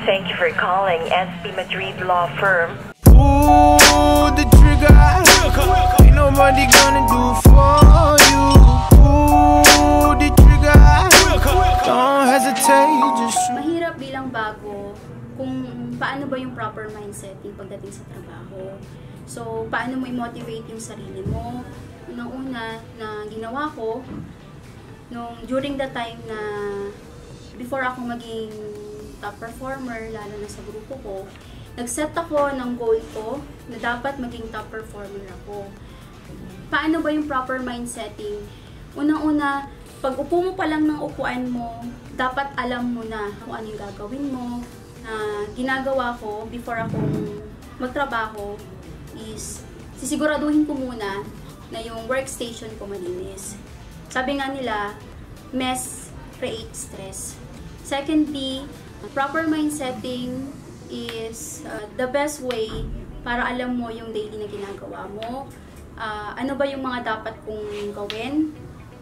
Thank you for calling SB Madrid Law Firm. Pull the trigger. Ain't nobody gonna do for you. Pull the trigger. Don't hesitate, just shoot. Mahirap bilang bago kung paano ba yung proper mindset yung pagdating sa trabaho. So, paano mo i-motivate yung sarili mo. Unang-una na ginawa ko during the time na before ako maging top performer, lalo na sa grupo ko, nag-set ako ng goal ko na dapat maging top performer ako. Paano ba yung proper mindsetting? Unang-una, pag upo mo pa lang ng upuan mo, dapat alam mo na kung ano yung gagawin mo. Ginagawa ko before akong magtrabaho is sisiguraduhin ko muna na yung workstation ko malinis. Sabi nga nila, mess creates stress. Secondly, proper mindsetting is the best way para alam mo yung daily na ginagawa mo. Ano ba yung mga dapat kong gawin?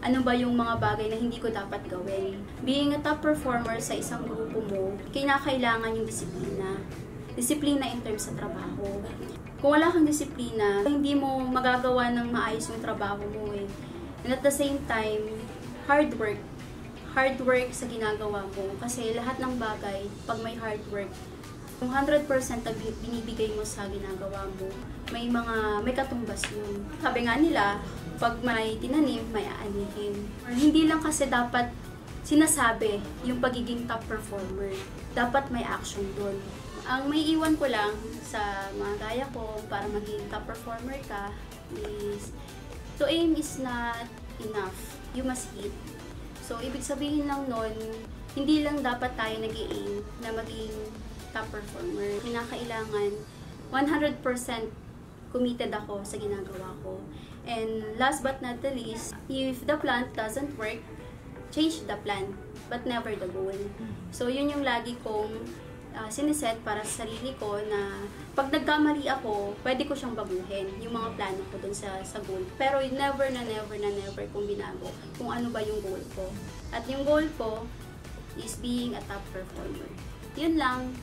Ano ba yung mga bagay na hindi ko dapat gawin? Being a top performer sa isang grupo mo, kinakailangan yung disiplina. Disiplina in terms sa trabaho. Kung wala kang disiplina, hindi mo magagawa ng maayos yung trabaho mo eh. And at the same time, hard work. Hard work sa ginagawa mo. Kasi lahat ng bagay, pag may hard work, yung 100% na binibigay mo sa ginagawa mo, may katumbas yun. Sabi nga nila, pag may tinanim, may aanihin. Or hindi lang kasi dapat sinasabi yung pagiging top performer. Dapat may action dun. Ang may iwan ko lang sa mga gaya ko para maging top performer ka is to aim is not enough. You must hit. So, ibig sabihin lang nun, hindi lang dapat tayo nag-i-aim na maging top performer. Kinakailangan 100% committed ako sa ginagawa ko. And last but not the least, if the plan doesn't work, change the plan, but never the goal. So, yun yung lagi kong siniset para sa sarili ko na pag nagkamali ako, pwede ko siyang baguhin, yung mga plano ko dun sa goal. Pero never kong binago kung ano ba yung goal ko. At yung goal ko is being a top performer. Yun lang.